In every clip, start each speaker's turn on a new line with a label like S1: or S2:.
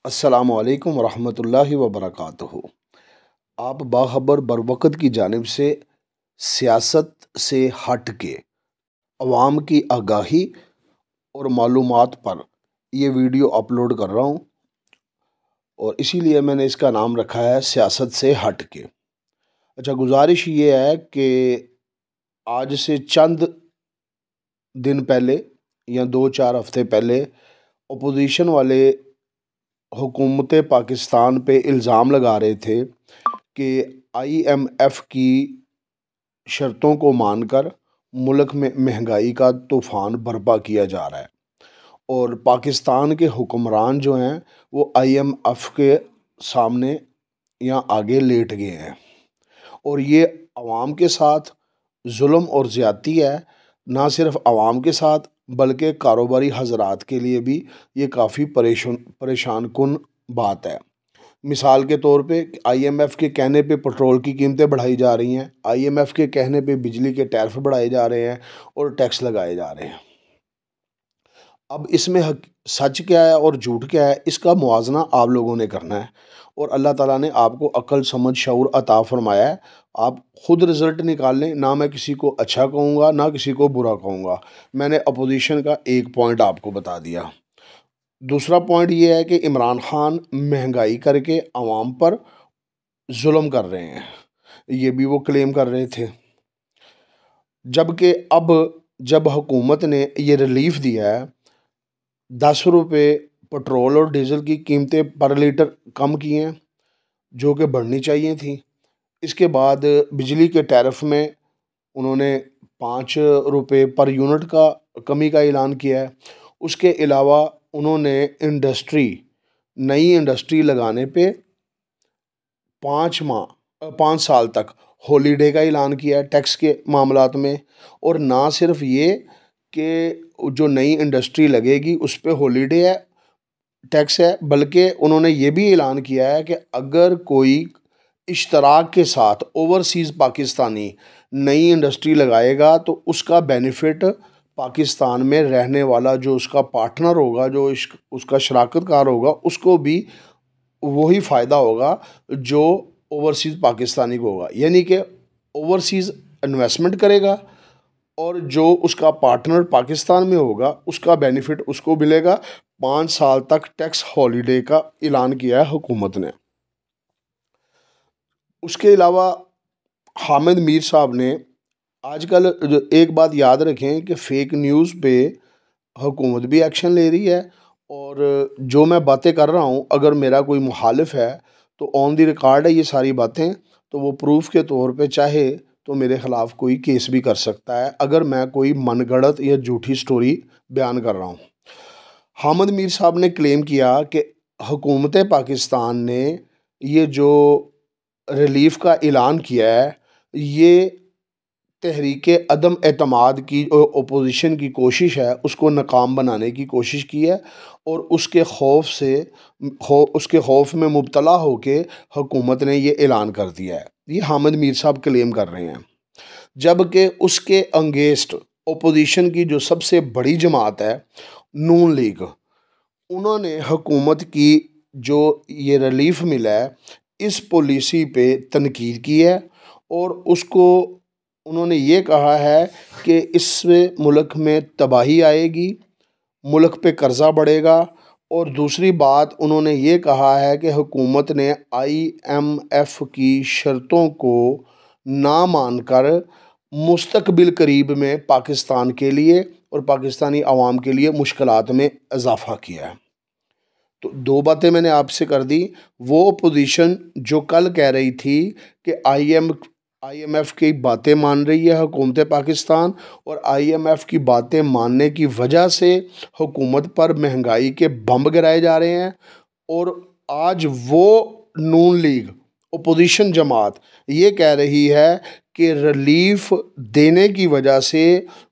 S1: अस्सलामु अलैकुम वरहमतुल्लाहि वबरकातुहू। आप बाखबर बरवक़्त की जानिब से सियासत से हट के अवाम की आगाही और मालूमात पर ये वीडियो अपलोड कर रहा हूँ और इसीलिए मैंने इसका नाम रखा है सियासत से हट के। अच्छा, गुजारिश ये है कि आज से चंद दिन पहले या 2-4 हफ़्ते पहले अपोजिशन वाले हुकूमत पाकिस्तान पे इल्ज़ाम लगा रहे थे कि IMF की शर्तों को मानकर मुल्क में महंगाई का तूफ़ान बर्पा किया जा रहा है और पाकिस्तान के हुक्मरान जो हैं वो IMF के सामने या आगे लेट गए हैं और ये अवाम के साथ जुल्म और ज़्यादती है। ना सिर्फ अवाम के साथ बल्कि कारोबारी हज़रात के लिए भी ये काफ़ी परेशान कुन बात है। मिसाल के तौर पे IMF के कहने पे पेट्रोल की कीमतें बढ़ाई जा रही हैं, IMF के कहने पे बिजली के टैरिफ बढ़ाए जा रहे हैं और टैक्स लगाए जा रहे हैं। अब इसमें सच क्या है और झूठ क्या है, इसका मुआजना आप लोगों ने करना है और अल्लाह ताला ने आपको अक्ल समझ शऊर अता फरमाया है। आप खुद रिज़ल्ट निकाल लें। ना मैं किसी को अच्छा कहूँगा ना किसी को बुरा कहूँगा। मैंने अपोजिशन का एक पॉइंट आपको बता दिया। दूसरा पॉइंट ये है कि इमरान खान महंगाई करके अवाम पर जुल्म कर रहे हैं, ये भी वो क्लेम कर रहे थे। जबकि अब जब हुकूमत ने ये रिलीफ दिया है, 10 रुपये पेट्रोल और डीज़ल की कीमतें पर लीटर कम की हैं जो कि बढ़नी चाहिए थी। इसके बाद बिजली के टैरिफ में उन्होंने 5 रुपये पर यूनिट का कमी का ऐलान किया है। उसके अलावा उन्होंने नई इंडस्ट्री लगाने पे 5 साल तक हॉलीडे का ऐलान किया है टैक्स के मामलात में। और ना सिर्फ ये कि जो नई इंडस्ट्री लगेगी उस पे हॉलीडे है, टैक्स है, बल्कि उन्होंने ये भी ऐलान किया है कि अगर कोई इश्तराक के साथ ओवरसीज़ पाकिस्तानी नई इंडस्ट्री लगाएगा तो उसका बेनिफिट पाकिस्तान में रहने वाला जो उसका पार्टनर होगा, जो उसका शराकतकार होगा, उसको भी वही फ़ायदा होगा जो ओवरसीज़ पाकिस्तानी को होगा। यानी कि ओवरसीज़ इन्वेस्टमेंट करेगा और जो उसका पार्टनर पाकिस्तान में होगा उसका बेनिफिट उसको मिलेगा। 5 साल तक टैक्स हॉलीडे का ऐलान किया है हुकूमत ने। उसके अलावा हामिद मीर साहब ने आजकल जो एक बात याद रखें कि फ़ेक न्यूज़ पे हुकूमत भी एक्शन ले रही है और जो मैं बातें कर रहा हूँ अगर मेरा कोई मुखालिफ है तो ऑन द रिकॉर्ड है ये सारी बातें, तो वो प्रूफ के तौर पे चाहे तो मेरे ख़िलाफ़ कोई केस भी कर सकता है अगर मैं कोई मनगढ़ंत या झूठी स्टोरी बयान कर रहा हूँ। हामिद मीर साहब ने क्लेम किया कि हुकूमत पाकिस्तान ने ये जो रिलीफ का ऐलान किया है ये तहरीक अदम एतमाद की अपोजिशन की कोशिश है उसको नाकाम बनाने की कोशिश की है और उसके खौफ में मुब्तला होके हुकूमत ने ये ऐलान कर दिया है। ये हामिद मीर साहब क्लेम कर रहे हैं। जबकि उसके अंगेंस्ट अपोजिशन की जो सबसे बड़ी जमात है नून लीग, उन्होंने हुकूमत की जो ये रिलीफ मिला है इस पॉलिसी पे तनकीद की है और उसको उन्होंने ये कहा है कि इससे मुल्क में तबाही आएगी, मुल्क पे कर्ज़ा बढ़ेगा। और दूसरी बात उन्होंने ये कहा है कि हुकूमत ने IMF की शर्तों को ना मानकर मुस्तकबिल करीब में पाकिस्तान के लिए और पाकिस्तानी अवाम के लिए मुश्किलात में इजाफ़ा किया है। तो 2 बातें मैंने आपसे कर दी। वो पोजीशन जो कल कह रही थी कि IMF की बातें मान रही है हुकूमत पाकिस्तान और IMF की बातें मानने की वजह से हुकूमत पर महंगाई के बम गिराए जा रहे हैं, और आज वो नून लीग अपोजिशन जमात ये कह रही है कि रिलीफ देने की वजह से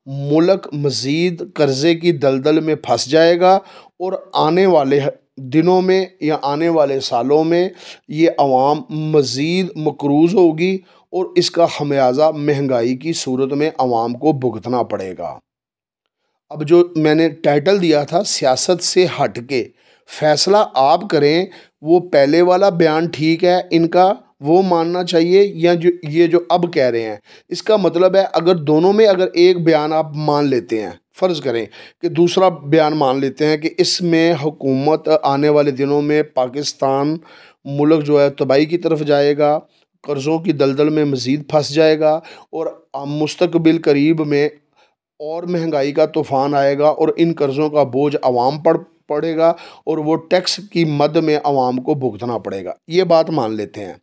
S1: मुल्क मज़ीद कर्ज़े की दलदल में फंस जाएगा और आने वाले दिनों में या आने वाले सालों में ये अवाम मज़ीद मकरूज़ होगी और इसका खमियाजा महंगाई की सूरत में अवाम को भुगतना पड़ेगा। अब जो मैंने टाइटल दिया था सियासत से हट के फैसला आप करें, वो पहले वाला बयान ठीक है इनका, वो मानना चाहिए, या जो ये जो अब कह रहे हैं। इसका मतलब है अगर दोनों में अगर एक बयान आप मान लेते हैं, फ़र्ज़ करें कि दूसरा बयान मान लेते हैं कि इसमें हुकूमत आने वाले दिनों में पाकिस्तान मुल्क जो है तबाही की तरफ जाएगा, कर्ज़ों की दलदल में मज़ीद फंस जाएगा, और मुस्तकबिल करीब में और महंगाई का तूफ़ान आएगा और इन कर्ज़ों का बोझ आवाम पर पड़ेगा और वो टैक्स की मद में आवाम को भुगतना पड़ेगा। ये बात मान लेते हैं,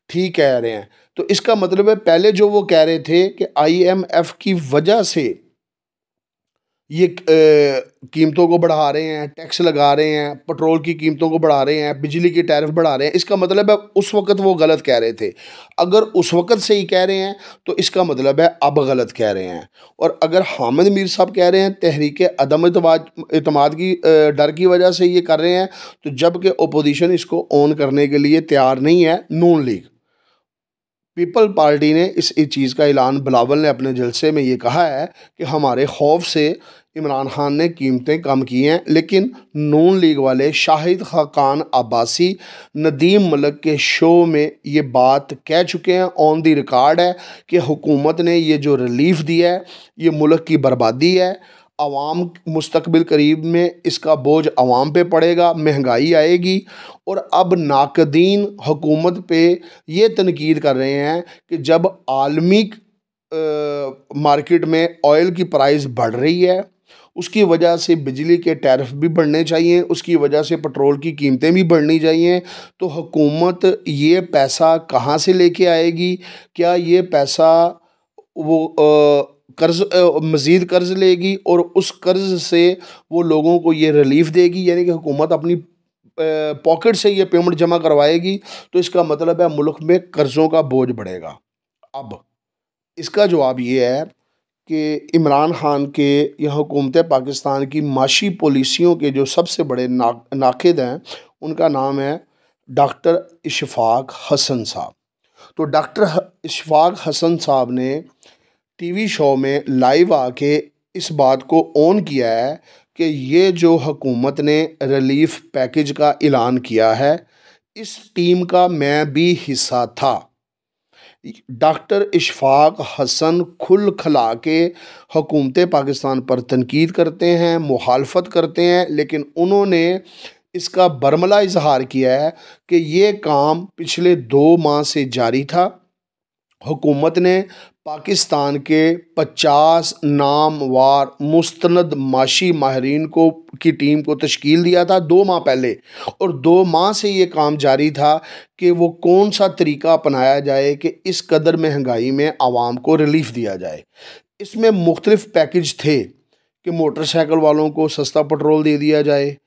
S1: ठीक कह रहे हैं। तो इसका मतलब है पहले जो वो कह रहे थे कि आईएमएफ की वजह से ये कीमतों को बढ़ा रहे हैं, टैक्स लगा रहे हैं, पेट्रोल की कीमतों को बढ़ा रहे हैं, बिजली की टैरिफ बढ़ा रहे हैं, इसका मतलब है उस वक़्त वो गलत कह रहे थे। अगर उस वक़्त सही कह रहे हैं तो इसका मतलब है अब गलत कह रहे हैं। और अगर हामिद मीर साहब कह रहे हैं तहरीक अदम एतमाद की डर की वजह से ये कर रहे हैं, तो जबकि अपोजिशन इसको ऑन करने के लिए तैयार नहीं है, नून लीग पीपल पार्टी ने इस चीज़ का ऐलान बिलावल ने अपने जलसे में ये कहा है कि हमारे खौफ से इमरान खान ने कीमतें कम की हैं, लेकिन नून लीग वाले शाहिद खान अब्बासी नदीम मलिक के शो में ये बात कह चुके हैं, ऑन दी रिकॉर्ड है कि हुकूमत ने ये जो रिलीफ दिया है ये मुल्क की बर्बादी है, अवाम मुस्तकबिल करीब में इसका बोझ अवाम पे पड़ेगा, महंगाई आएगी। और अब नाकदीन हुकूमत पे ये तनकीद कर रहे हैं कि जब आलमी मार्केट में ऑयल की प्राइस बढ़ रही है, उसकी वजह से बिजली के टैरिफ भी बढ़ने चाहिए, उसकी वजह से पेट्रोल की कीमतें भी बढ़नी चाहिए, तो हुकूमत ये पैसा कहाँ से लेके आएगी? क्या ये पैसा वो कर्ज़ मज़ीद कर्ज़ लेगी और उस कर्ज़ से वो लोगों को ये रिलीफ़ देगी, यानी कि हुकूमत अपनी पॉकेट से ये पेमेंट जमा करवाएगी, तो इसका मतलब है मुल्क में कर्ज़ों का बोझ बढ़ेगा। अब इसका जवाब ये है कि इमरान खान के या हुकूमत पाकिस्तान की माशी पॉलिसियों के जो सबसे बड़े नाक़िद हैं, उनका नाम है डॉक्टर इशफ़ाक़ हसन साहब। तो डॉक्टर इशफ़ाक़ हसन साहब ने टीवी शो में लाइव आके इस बात को ऑन किया है कि ये जो हुकूमत ने रिलीफ पैकेज का ऐलान किया है, इस टीम का मैं भी हिस्सा था। डॉक्टर इशफ़ाक़ हसन खुल खला के हुकूमत पाकिस्तान पर तनकीद करते हैं, मुखालफत करते हैं, लेकिन उन्होंने इसका बरमला इजहार किया है कि ये काम पिछले 2 माह से जारी था। हुकूमत ने पाकिस्तान के 50 नामवार मुस्तनद माशी माहरीन को की टीम को तश्कील दिया था 2 माह पहले, और 2 माह से ये काम जारी था कि वो कौन सा तरीका अपनाया जाए कि इस कदर महंगाई में आवाम को रिलीफ दिया जाए। इसमें मुख्तलिफ पैकेज थे कि मोटरसाइकिल वालों को सस्ता पेट्रोल दे दिया जाए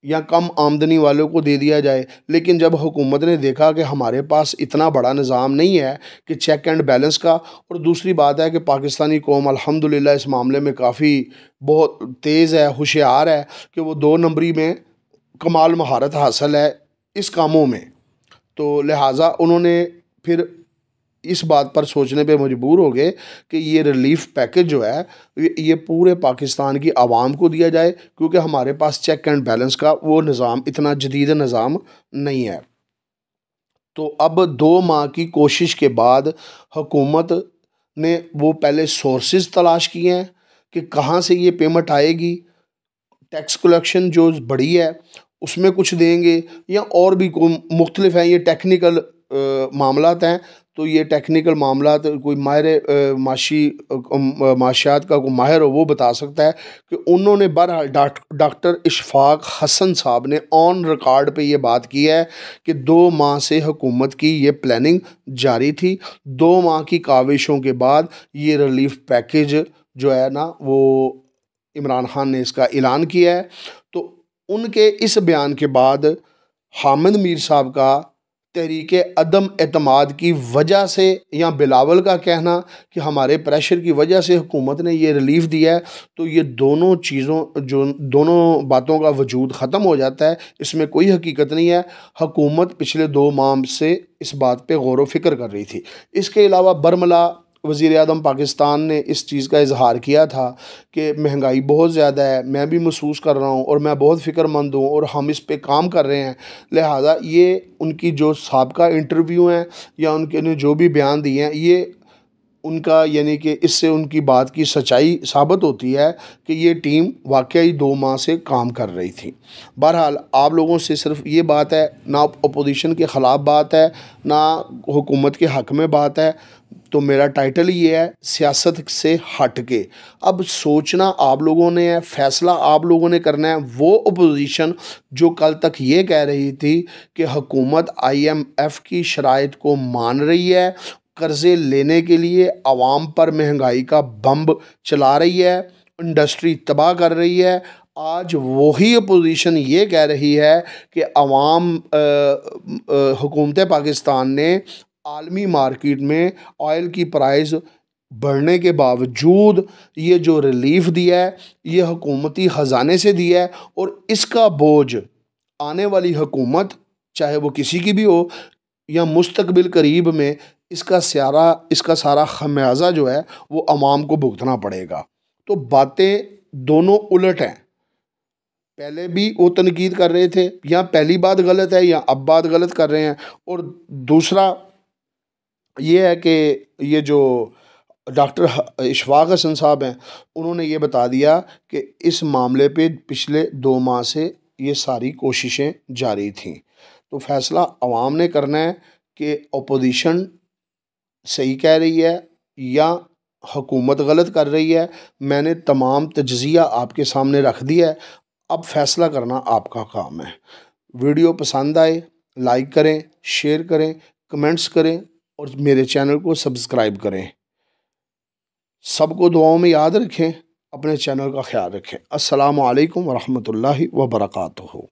S1: या कम आमदनी वालों को दे दिया जाए, लेकिन जब हुकूमत ने देखा कि हमारे पास इतना बड़ा निज़ाम नहीं है कि चेक एंड बैलेंस का, और दूसरी बात है कि पाकिस्तानी कौम अल्हम्दुलिल्लाह इस मामले में काफ़ी बहुत तेज़ है, होशियार है कि वो 2 नंबरी में कमाल महारत हासिल है इस कामों में, तो लिहाजा उन्होंने फिर इस बात पर सोचने पे मजबूर हो गए कि ये रिलीफ पैकेज जो है ये पूरे पाकिस्तान की आवाम को दिया जाए, क्योंकि हमारे पास चेक एंड बैलेंस का वो निज़ाम इतना जदीद निज़ाम नहीं है। तो अब 2 माह की कोशिश के बाद हुकूमत ने वो पहले सोर्सेज तलाश किए हैं कि कहाँ से ये पेमेंट आएगी, टैक्स कलेक्शन जो बढ़ी है उसमें कुछ देंगे, या और भी कोई मुख्तलिफ हैं, ये टेक्निकल मामलात हैं, तो ये टेक्निकल मामलात कोई माहिर माशियात का कोई माहिर हो वो बता सकता है कि उन्होंने बहरहाल डॉक्टर इशफ़ाक़ हसन साहब ने ऑन रिकॉर्ड पे ये बात की है कि 2 माह से हुकूमत की ये प्लानिंग जारी थी। 2 माह की काविशों के बाद ये रिलीफ पैकेज जो है ना वो इमरान खान ने इसका ऐलान किया है। तो उनके इस बयान के बाद हामिद मीर साहब का तहरीक अदम एतमाद की वजह से, या बिलावल का कहना कि हमारे प्रेशर की वजह से हुकूमत ने ये रिलीफ दिया है, तो ये दोनों चीज़ों जो दोनों बातों का वजूद ख़त्म हो जाता है, इसमें कोई हकीकत नहीं है। हुकूमत पिछले 2 माह से इस बात पे गौर व फिक्र कर रही थी। इसके अलावा बरमला वज़ीर आज़म पाकिस्तान ने इस चीज़ का इजहार किया था कि महंगाई बहुत ज़्यादा है, मैं भी महसूस कर रहा हूँ और मैं बहुत फ़िक्रमंद हूँ और हम इस पे काम कर रहे हैं। लिहाजा ये उनकी जो साबका इंटरव्यू हैं या उनके ने जो भी बयान दिए हैं, ये उनका यानी कि इससे उनकी बात की सच्चाई साबित होती है कि ये टीम वाकई 2 माह से काम कर रही थी। बहरहाल आप लोगों से सिर्फ ये बात है, ना अपोजिशन के ख़िलाफ़ बात है, ना हुकूमत के हक़ में बात है। तो मेरा टाइटल ये है, सियासत से हट के। अब सोचना आप लोगों ने है, फ़ैसला आप लोगों ने करना है। वो अपोजिशन जो कल तक ये कह रही थी कि हुकूमत IMF की शराइत को मान रही है, कर्ज़े लेने के लिए आवाम पर महंगाई का बम चला रही है, इंडस्ट्री तबाह कर रही है, आज वही अपोजिशन ये कह रही है कि हुकूमत पाकिस्तान ने आलमी मार्केट में ऑयल की प्राइस बढ़ने के बावजूद ये जो रिलीफ दिया है, ये हुकूमती ख़जाने से दिया है और इसका बोझ आने वाली हुकूमत, चाहे वो किसी की भी हो या मुस्तकबिल करीब में, इसका सारा खमियाजा जो है वो अवाम को भुगतना पड़ेगा। तो बातें दोनों उलट हैं। पहले भी वो तनकीद कर रहे थे, या पहली बात गलत है या अब बात गलत कर रहे हैं। और दूसरा ये है कि ये जो डॉक्टर इशफाक हसन साहब हैं, उन्होंने ये बता दिया कि इस मामले पे पिछले 2 माह से ये सारी कोशिशें जारी थीं। तो फ़ैसला अवाम ने करना है कि अपोजिशन सही कह रही है या हुकूमत गलत कर रही है। मैंने तमाम तज्ज़िया आपके सामने रख दिया है, अब फ़ैसला करना आपका काम है। वीडियो पसंद आए लाइक करें, शेयर करें, कमेंट्स करें और मेरे चैनल को सब्सक्राइब करें। सबको दुआओं में याद रखें, अपने चैनल का ख्याल रखें। अस्सलामु अलैकुम वरहमतुल्लाहि वबरकातुहू।